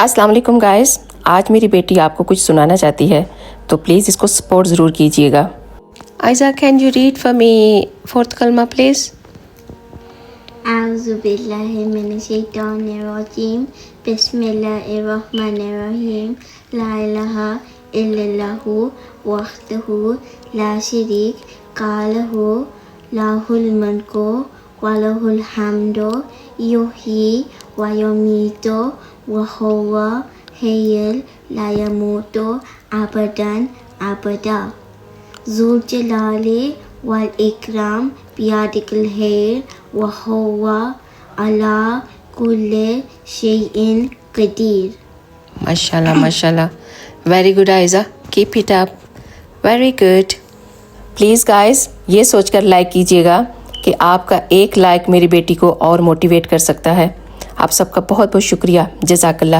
السلام علیکم گائز، آج میری بیٹی آپ کو کچھ سنانا چاہتی ہے تو پلیز اس کو سپورٹ ضرور کیجیے گا۔ Aiza, can you read for me fourth کلمہ پلیز؟ اعوذ باللہ من الشیطان الرجیم، بسم اللہ الرحمن الرحیم، لا الہ الا اللہ وحدہ لا شریک لہ لہ الملک ولہ الحمد یحیی ویمیت وہو حی لا یموت ابدا ابدا، ذو الجلال والاکرام بیدک الخیر وہو علی کل شیء قدیر۔ ماشاءاللہ ماشاءاللہ، very good Aiza, keep it up, very good. Please guys یہ سوچ کر لائک کیجیے گا کہ آپ کا ایک لائک میری بیٹی کو اور موٹیویٹ کر سکتا ہے۔ آپ سب کا بہت بہت شکریہ، جزاک اللہ۔